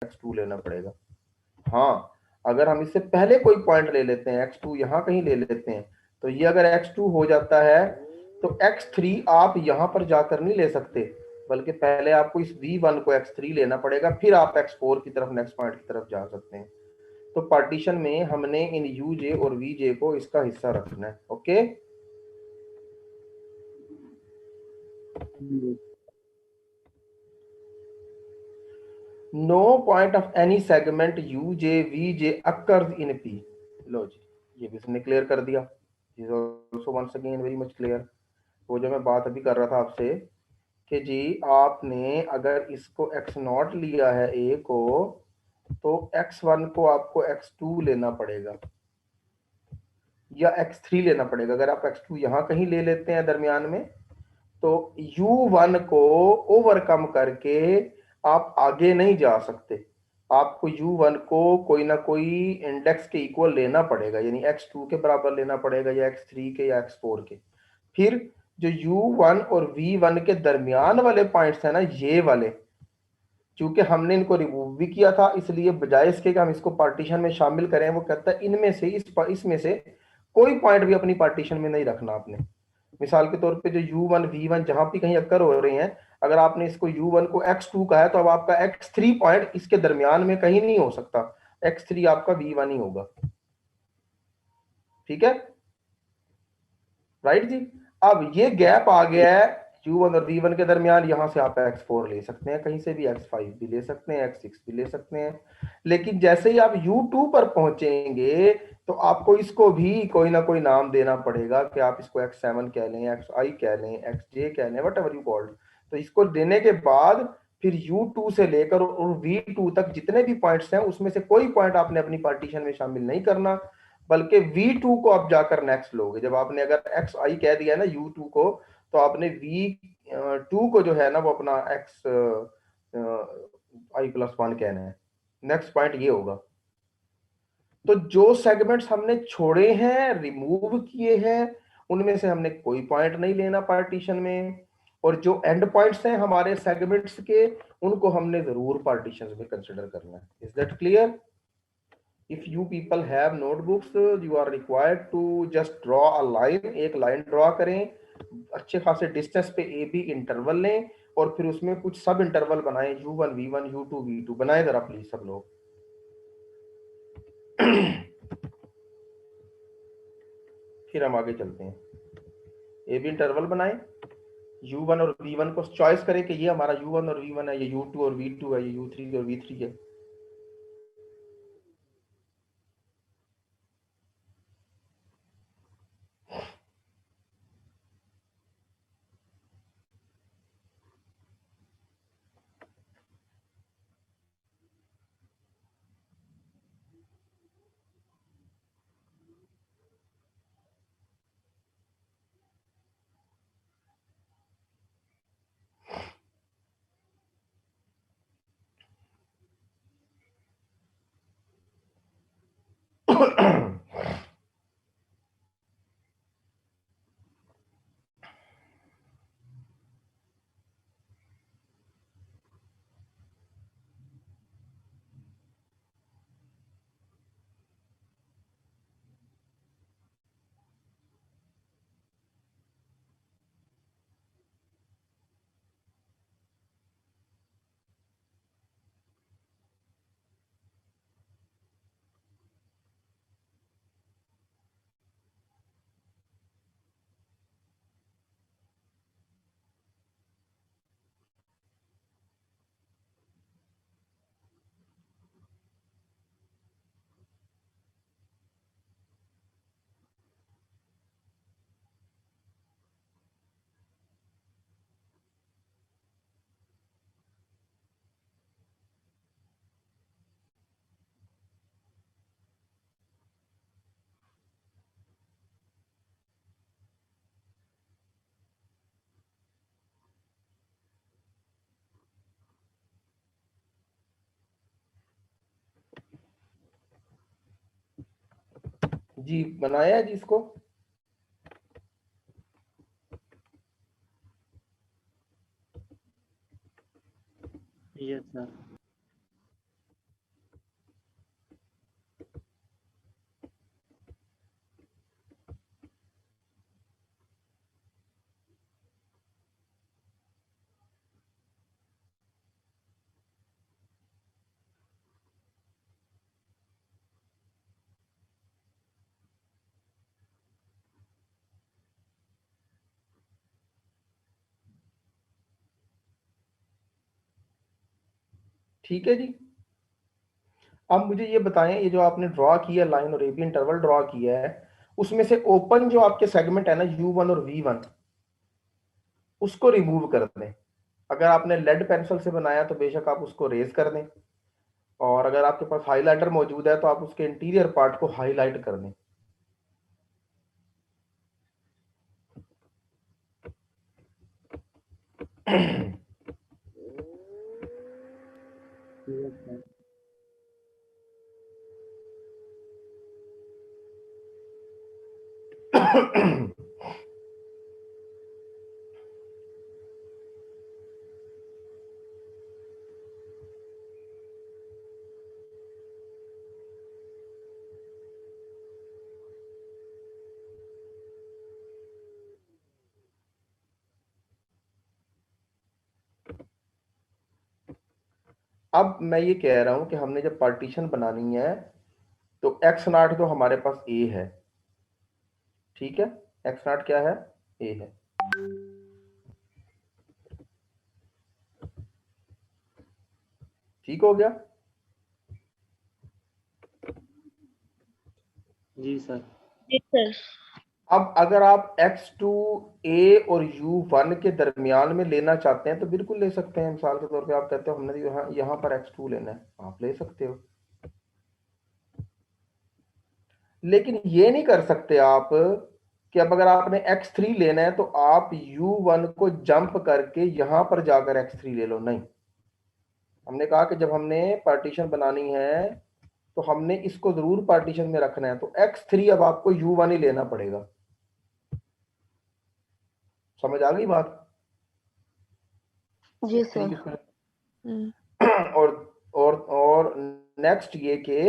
x2 लेना पड़ेगा। हाँ, अगर हम इससे पहले कोई पॉइंट ले लेते हैं, x2 यहाँ कहीं ले लेते हैं, तो ये अगर x2 हो जाता है तो x3 आप यहाँ पर जाकर नहीं ले सकते, बल्कि पहले आपको इस v1 को x3 लेना पड़ेगा, फिर आप x4 की तरफ नेक्स्ट पॉइंट की तरफ जा सकते हैं। तो पार्टीशन में हमने इन uj और vj को इसका हिस्सा रखना है। Okay, no point of any segment uj vj occurs in p। लो जी, ये भी हमने क्लियर कर दिया। Is also once again very much clear. वो जो मैं बात अभी कर रहा था आपसे कि जी आपने अगर इसको x0 लिया है a को, तो x1 को आपको x2 लेना पड़ेगा या x3 लेना पड़ेगा। अगर आप x2 यहाँ कहीं ले लेते हैं दरमियान में, तो u1 को ओवरकम करके आप आगे नहीं जा सकते। आपको u1 को कोई ना कोई इंडेक्स के इक्वल लेना पड़ेगा, यानी x2 के बराबर लेना पड़ेगा या x3 के या x4 के। फिर जो u1 और v1 के दरमियान वाले पॉइंट्स हैं ना, ये वाले, क्योंकि हमने इनको रिमूव भी किया था, इसलिए बजाय इसके कि हम इसको पार्टीशन में शामिल करें, वो कहता है इनमें से इसमें से कोई पॉइंट भी अपनी पार्टीशन में नहीं रखना आपने। मिसाल के तौर पे जो u1 v1 जहां भी कहीं अक्कर हो रहे हैं, अगर आपने इसको u1 को x2 कहा है, तो अब आपका x3 पॉइंट इसके दरमियान में कहीं नहीं हो सकता, x3 आपका v1 ही होगा। ठीक है, राइट जी। अब ये गैप आ गया है u1 और v1 के दरमियान, यहां से आप x4 ले सकते हैं, कहीं से भी x5 भी ले सकते हैं, x6 भी ले सकते हैं। लेकिन जैसे ही आप u2 पर पहुंचेंगे, तो आपको इसको भी कोई ना कोई नाम देना पड़ेगा, कि आप इसको x7 कह लें, xi कह लें, xj कह लें, वट एवर यू कॉल्ड। तो इसको देने के बाद फिर u2 से लेकर और v2 तक जितने भी पॉइंट्स हैं, उसमें से कोई पॉइंट आपने अपनी पार्टीशन में शामिल नहीं करना, बल्कि v2 को आप जाकर नेक्स्ट लोगे। जब आपने अगर xi कह दिया है ना u2 को, तो आपने v2 को जो है ना वो अपना x i+1 कहना है। नेक्स्ट पॉइंट ये होगा। तो जो सेगमेंट्स हमने छोड़े हैं, रिमूव किए हैं, उनमें से हमने कोई पॉइंट नहीं लेना पार्टीशन में, और जो एंड पॉइंट्स हैं हमारे सेगमेंट्स के, उनको हमने जरूर पार्टीशन में कंसिडर करना है। Is that clear? if you people have notebooks, you are required to just draw a line, एक लाइन ड्रॉ करें, अच्छे खासे डिस्टेंस पे ए बी इंटरवल लें, और फिर उसमें कुछ सब इंटरवल बनाएं, u1 v1 u2 v2 बनाए जरा प्लीज सब लोग। फिर हम आगे चलते हैं। ए बी इंटरवल बनाएं, u1 और v1 को चॉइस करें कि ये हमारा u1 और v1 है, ये u2 और v2 है, ये u3 और v3 है। जी बनाया है जी इसको। Yes sir. ठीक है जी। अब मुझे ये बताएं, ये जो आपने ड्रॉ किया लाइन और ए बी इंटरवल ड्रॉ किया है, उसमें से ओपन जो आपके सेगमेंट है ना U1 और V1, उसको रिमूव कर दें। अगर आपने लेड पेंसिल से बनाया तो बेशक आप उसको रेज कर दें, और अगर आपके पास हाइलाइटर मौजूद है तो आप उसके इंटीरियर पार्ट को हाईलाइट कर दें। अब मैं ये कह रहा हूं कि हमने जब पार्टीशन बनानी है तो x0 तो हमारे पास a है, ठीक है, x0 क्या है, a है। ठीक हो गया? जी सर। जी सर। अब अगर आप x2 a और u1 के दरमियान में लेना चाहते हैं तो बिल्कुल ले सकते हैं। मिसाल के तौर पे आप कहते हो हमने यहाँ पर x2 लेना है, आप ले सकते हो। लेकिन ये नहीं कर सकते आप कि अब अगर आपने x3 लेना है तो आप u1 को जंप करके यहां पर जाकर x3 ले लो, नहीं। हमने कहा कि जब हमने पार्टीशन बनानी है तो हमने इसको जरूर पार्टीशन में रखना है, तो x3 अब आपको u1 ही लेना पड़ेगा। समझ आ गई बात? जी x3 सर। और नेक्स्ट ये कि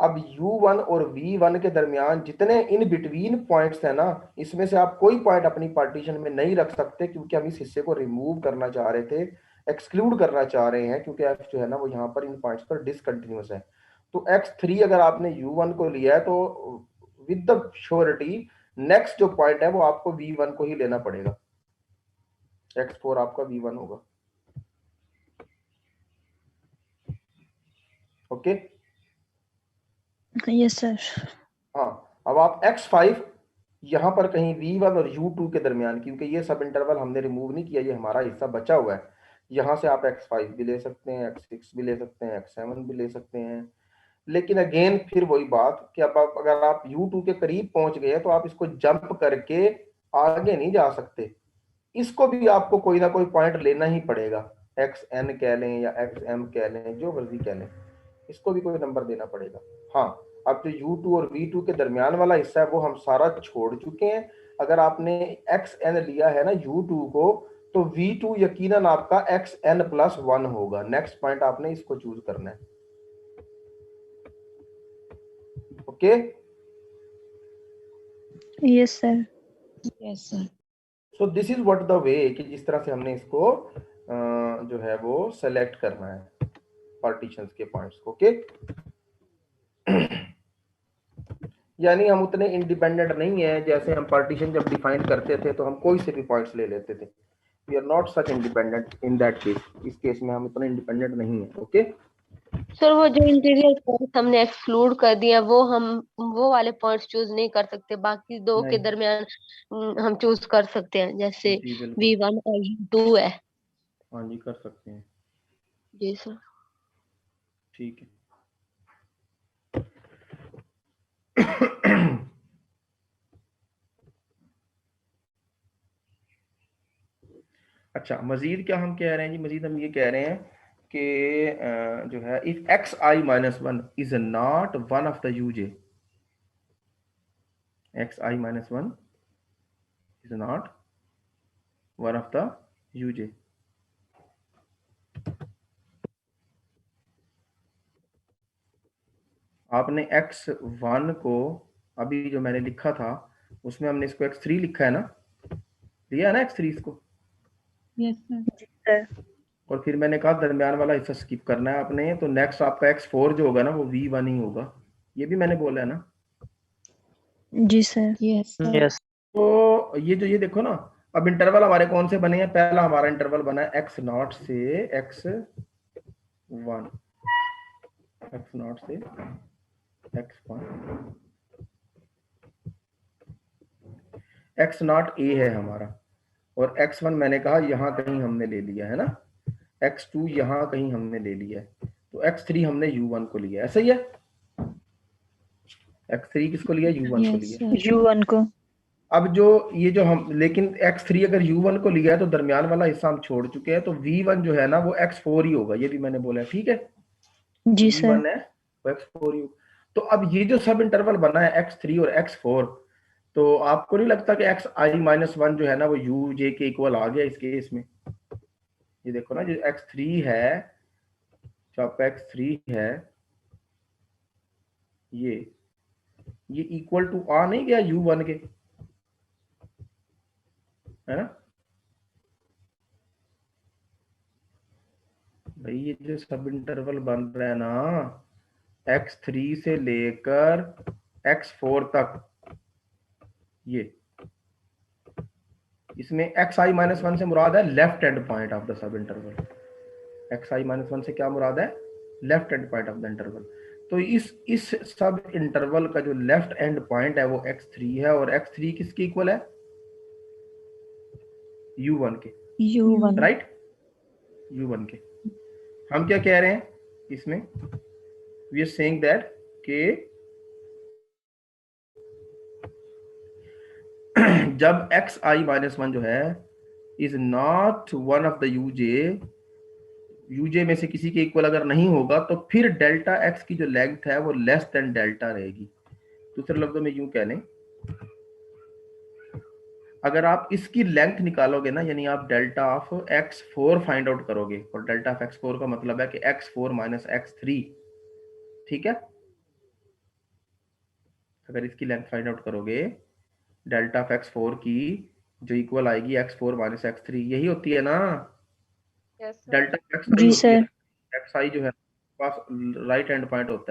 अब u1 और v1 के दरमियान जितने इन बिटवीन पॉइंट्स है ना, इसमें से आप कोई पॉइंट अपनी पार्टीशन में नहीं रख सकते, क्योंकि हम इस हिस्से को रिमूव करना चाह रहे थे, एक्सक्लूड करना चाह रहे हैं, क्योंकि f जो है ना वो यहाँ पर इन पॉइंट्स पर डिसकंटिन्यूअस है। तो x3 अगर आपने u1 को लिया है तो विद द श्योरिटी नेक्स्ट जो पॉइंट है वो आपको v1 को ही लेना पड़ेगा, x4 आपका v1 होगा। ओके? Yes sir. हाँ, अब आप x5 यहां पर कहीं v1 और u2 के दरमियान, क्योंकि ये सब इंटरवल हमने रिमूव नहीं किया, ये हमारा हिस्सा बचा हुआ है, यहां से आप x5 भी ले सकते हैं, x6 भी ले सकते हैं, x7 भी ले सकते हैं। लेकिन अगेन फिर वही बात कि अब आप अगर आप u2 के करीब पहुंच गए तो आप इसको जंप करके आगे नहीं जा सकते, इसको भी आपको कोई ना कोई पॉइंट लेना ही पड़ेगा, xn कह लें या xm कह लें, जो मर्जी कह लें, इसको भी कोई नंबर देना पड़ेगा। हाँ, अब जो U2 और V2 के दरमियान वाला हिस्सा है वो हम सारा छोड़ चुके हैं। अगर आपने xn लिया है ना U2 को, तो V2 यकीनन आपका xn+1 होगा। नेक्स्ट पॉइंट आपने इसको चूज करना है। Okay? Yes sir. Yes sir. So this is what the way, कि जिस तरह से हमने इसको जो है वो सेलेक्ट करना है पार्टीशंस के पॉइंट्स को। ओके? यानी हम उतने इंडिपेंडेंट नहीं है, जैसे हम पार्टीशन जब डिफाइन करते थे तो हम कोई से भी पॉइंट्स ले लेते थे। We are not such independent in that case. इस केस में हम इतने इंडिपेंडेंट नहीं है। ओके? सर वो जो इंटीरियर पॉइंट हमने एक्सक्लूड कर दिया, वो हम वो वाले पॉइंट्स चूज नहीं कर सकते, बाकी दो के नहीं, दरमियान हम चूज कर सकते हैं, जैसे जी बिल्कुल, V1 और V2 है। हाँ जी कर सकते हैं। जी सर। ठीक है। अच्छा, मजीद क्या हम कह रहे हैं जी? मजीद हम ये कह रहे हैं कि जो है if xi-1 is not one of the U J, xi-1 is not one of the U J, आपने x1 को अभी जो मैंने लिखा था उसमें हमने इसको x3 लिखा है ना, लिया है ना x3 इसको। Yes sir. और फिर मैंने कहा दरमियान वाला हिस्सा स्किप करना है आपने, तो नेक्स्ट आपका x4 जो होगा ना वो v1 ही होगा, ये भी मैंने बोला है ना। जी सर। Yes yes. तो ये देखो ना, अब इंटरवल हमारे कौन से बने हैं? पहला हमारा इंटरवल बना है x0 से x 1 x0 से x1 x0 a है हमारा, और x1 मैंने कहा यहाँ कहीं हमने ले लिया है ना, x2 यहाँ कहीं हमने ले लिया है, तो x3 हमने u1 को लिया है, सही है। x3 किसको लिया, u1 को लिया, u1 को। अब जो ये जो हम, लेकिन x3 अगर u1 को लिया है तो दरमियान वाला हिस्सा हम छोड़ चुके हैं, तो v1 जो है ना वो x4 ही होगा, ये भी मैंने बोला है, ठीक है जी सर। v1 है वो x4 ही। तो अब ये जो सब इंटरवल बना है x3 और x4, तो आपको नहीं लगता कि xi-1 जो है ना वो uj के इक्वल आ गया इस केस में। ये देखो ना, जो x3 है, जो आपका x3 है, ये इक्वल टू आ नहीं गया u1 के, है ना भाई। ये जो सब इंटरवल बन रहा है ना x3 से लेकर x4 तक, ये इसमें xi-1 से मुराद है left and point of the sub interval. xi-1 से क्या मुराद है, left and point of the interval. तो इस सब इंटरवल का जो लेफ्ट एंड पॉइंट है वो x3 है, और x3 किसके इक्वल है, u1 के, u1 राइट, u1 के। हम क्या कह रहे हैं इसमें, वी आर सेइंग दैट के जब xi-1 जो है is not one of the U J में से किसी के इक्वल अगर नहीं होगा, तो फिर डेल्टा x की जो लेंथ है वो लेस देन डेल्टा रहेगी। दूसरे लफ्जों में यूं कह लें, अगर आप इसकी लेंथ निकालोगे ना, यानी आप delta of x4 find out करोगे, और डेल्टा ऑफ x4 का मतलब है कि x4 माइनस x3, ठीक है। अगर इसकी लेंथ फाइंड आउट करोगे डेल्टा ऑफ x4 की, जो इक्वल आएगी x4 माइनस x3, यही होती है ना yes sir. Delta of xi जी होती है, सर। xi जो है पास राइट हैंड पॉइंट होता है।